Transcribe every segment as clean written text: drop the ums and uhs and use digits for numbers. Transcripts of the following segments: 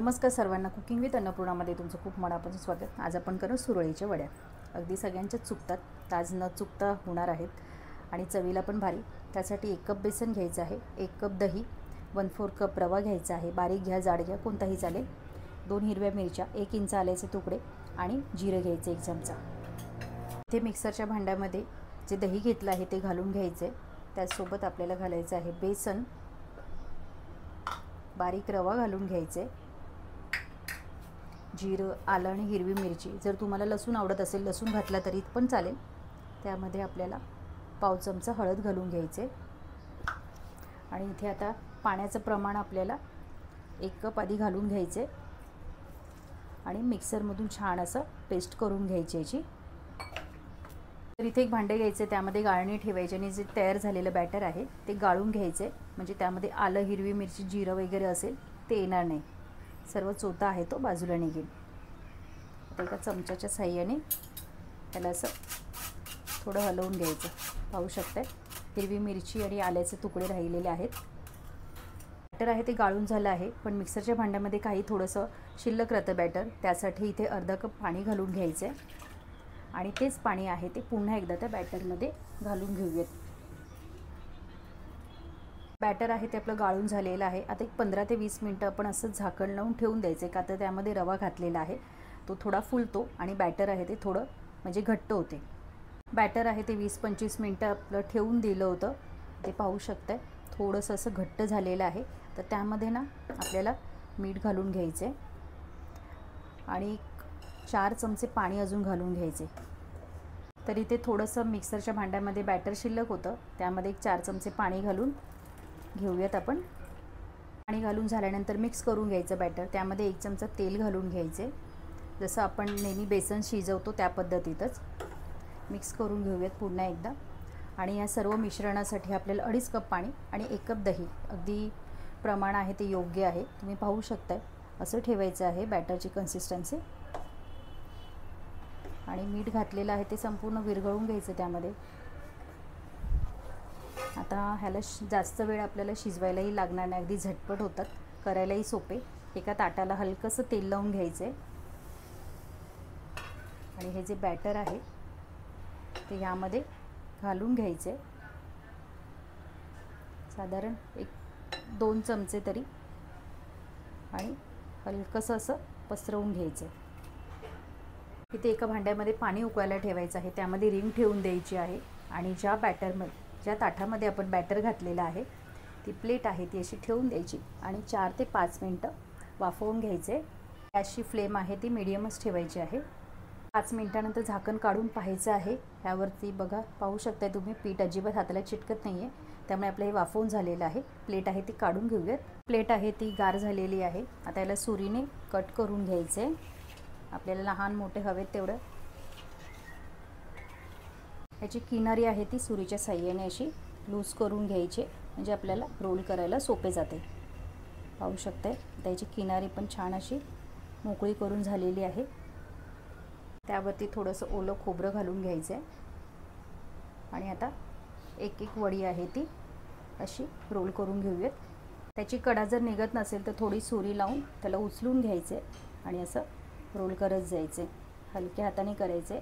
नमस्कार सर्वांना, cooking with अन्नपूर्णामध्ये तुमचं खूप मनापासून स्वागत। आज आपण करू सुरळीच्या वड्या। अगदी सगळ्यांच्याच चुकतात, ताज न चुकता होणार आहेत आणि चवीला पण भारी। त्यासाठी 1 कप बेसन घ्यायचं आहे, 1 कप दही, 1/4 कप रवा घ्यायचा आहे, बारीक घ्या जाड घ्या कोणताही चालेल, 2 हिरव्या मिरच्या, 1 इंच आल्याचे तुकडे आणि जिरे घ्यायचे 1 चमचा। ते मिक्सरच्या भांड्यामध्ये जे दही घेतलं आहे ते घालून घ्यायचे। त्यासोबत आपल्याला घालायचं आहे बेसन, बारीक रवा घालून घ्यायचे, जिरं, आलं आणि हिरवी मिरची। जर तुम्हाला लसूण आवडत असेल लसूण घातला तरी पण चालेल। त्यामध्ये आपल्याला पाव चमचा हळद घालून घ्यायचे आणि इथे आता पाण्याचं प्रमाण आपल्याला 1 कप आधी घालून घ्यायचे आणि मिक्सरमधून छान असं पेस्ट करून घ्यायची याची। तर इथे एक भांडे घ्यायचे, त्यामध्ये गाळणी ठेवायची आणि जे तयार झालेलं बॅटर आहे ते गाळून घ्यायचे, म्हणजे त्यामध्ये आलं, हिरवी मिरची, जिरं वगैरे असेल ते येणार नाही, सर्व चोथा आहे तो बाजूला निघेल। आता एका चमच्याच्या साहाय्याने त्याला असं थोडं हलवून घ्यायचं। पाहू शकताय हिरवी मिरची आणि आल्याचे तुकडे राहिलेले आहेत। बॅटर आहे ते गाळून झालं आहे, पण मिक्सरच्या भांड्यामध्ये काही थोडंसं शिल्लक राहतं बॅटर, त्यासाठी इथे अर्धा कप पाणी घालून घ्यायचं आहे आणि तेच पाणी आहे ते पुन्हा एकदा त्या बॅटरमध्ये घालून घेऊयात। बॅटर आहे ते आपलं गाळून झालेलं आहे। आता एक 15 ते 20 मिनिटं आपण असं झाकण लावून ठेवून द्यायचं, का तर त्यामध्ये रवा घातलेला आहे तो थोडा फुलतो आणि बॅटर आहे ते थोडं म्हणजे घट्ट होते। बॅटर आहे ते 20-25 मिनिटं आपलं ठेवून दिलं होतं, ते पाहू शकताय थोडंसं असं घट्ट झालेलं आहे। तर त्यामध्ये ना आपल्याला मीठ घालून घ्यायचे आणि 4 चमचे पाणी अजून घालून घ्यायचे। तर इथे थोडंसं मिक्सरच्या भांड्यामध्ये बॅटर शिल्लक होतं, त्यामध्ये एक 4 चमचे पाणी घालून घेऊयात आपण। पाणी घालून झाल्यानंतर मिक्स करून घ्यायचं बॅटर, त्यामध्ये 1 चमचा तेल घालून घ्यायचे, जसं आपण नेहमी बेसन शिजवतो त्या पद्धतीतच मिक्स करून घेऊयात पुन्हा एकदा। आणि या सर्व मिश्रणासाठी आपल्याला 2.5 कप पाणी आणि 1 कप दही, अगदी प्रमाण आहे ते योग्य आहे, तुम्ही पाहू शकताय असं ठेवायचं आहे बॅटरची कन्सिस्टन्सी। आणि मीठ घातलेलं आहे ते संपूर्ण विरघळून घ्यायचं त्यामध्ये। आता ह्याला जास्त वेळ आपल्याला शिजवायलाही लागणार नाही, अगदी झटपट होतात, करायलाही सोपे। एका ताटाला हलकंसं तेल लावून घ्यायचं आणि हे जे बॅटर आहे ते यामध्ये घालून घ्यायचे, साधारण 1-2 चमचे तरी, आणि हलकंसं असं पसरवून घ्यायचं। इथे एका भांड्यामध्ये पाणी उकळायला ठेवायचं आहे, त्यामध्ये रिंग ठेवून द्यायची आहे आणि ज्या ताटामध्ये आपण बॅटर घातलेलं आहे ती प्लेट आहे ती अशी ठेवून द्यायची आणि 4 ते 5 मिनिटं वाफवून घ्यायचे। गॅसची फ्लेम आहे ती मीडियमच ठेवायची आहे। 5 मिनिटानंतर झाकण काढून पाहायचं आहे, ह्यावरती बघा पाहू शकताय तुम्ही पीठ अजिबात हाताला चिटकत नाही आहे, त्यामुळे आपलं हे वाफवून झालेलं आहे। प्लेट आहे ती काढून घेऊयात। प्लेट आहे ती गार झालेली आहे, आता याला सुरीने कट करून घ्यायचे, आपल्याला लहान मोठे हवेत तेवढं। याची किनारी आहे ती सुरीच्या साहाय्याने अशी लूज करून घ्यायची, म्हणजे आपल्याला रोल करायला सोपे जाते। पाहू शकताय त्याची किनारी पण छान अशी मोकळी करून झालेली आहे। त्यावरती थोडंसं ओलं खोबरं घालून घ्यायचं आहे आणि आता एक वडी आहे ती अशी रोल करून घेऊयात। त्याची कडा जर निघत नसेल तर थोडी सुरी लावून त्याला उचलून घ्यायचे आणि असं रोल करत जायचे, हलक्या हाताने करायचे।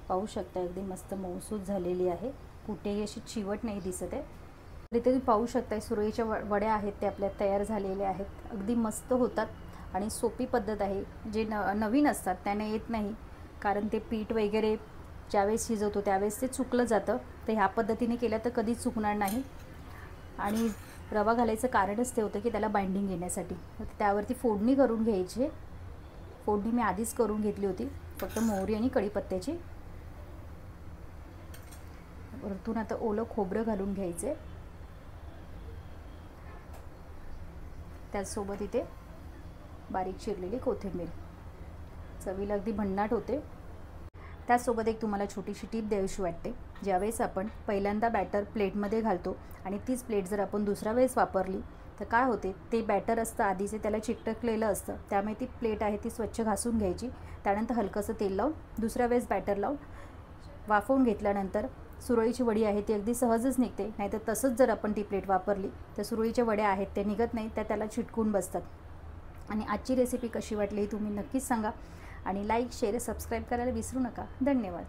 पाहू शकता अगदी मस्त मऊसूत झालेली आहे, कुठेही अशी चिवट नाही दिसत आहे। तर इथे तुम्ही पाहू शकताय सुरळीच्या वड्या आहेत ते आपल्या तयार झालेल्या आहेत, अगदी मस्त होतात आणि सोपी पद्धत आहे। जे नवीन असतात त्यांना येत नाही, कारण ते पीठ वगैरे ज्यावेळेस शिजवतो त्यावेळेस ते चुकलं जातं, तर ह्या पद्धतीने केलं तर कधीच चुकणार नाही। आणि रवा घालायचं कारणच ते होतं की त्याला बाइंडिंग येण्यासाठी। त्यावरती फोडणी करून घ्यायची, फोडणी मी आधीच करून घेतली होती, फक्त मोहरी आणि कढीपत्त्याची। वरतून आता ओलं खोबरं घालून घ्यायचे, त्याचसोबत इथे बारीक चिरलेली कोथिंबीर, चवीला अगदी भन्नाट होते। त्याचसोबत एक तुम्हाला छोटीशी टीप द्यावीशी वाटते, ज्यावेळेस आपण पहिल्यांदा बॅटर प्लेटमध्ये घालतो आणि तीच प्लेट जर आपण दुसऱ्या वेळेस वापरली तर काय होते, ते बॅटर असतं आधीचे त्याला चिकटकलेलं असतं, त्यामुळे ती प्लेट आहे ती स्वच्छ घासून घ्यायची। त्यानंतर हलकंसं तेल लावून दुसऱ्या वेळेस बॅटर लावून वाफवून घेतल्यानंतर सुरळीची वडी आहे ती अगदी सहजच निघते। नाहीतर तसंच जर आपण ती प्लेट वापरली तर सुरळीच्या वड्या आहेत ते निघत नाही, त्याला चिटकून बसतात। आणि आजची रेसिपी कशी वाटली तुम्ही नक्कीच सांगा आणि लाईक शेअर सबस्क्राईब करायला विसरू नका. धन्यवाद.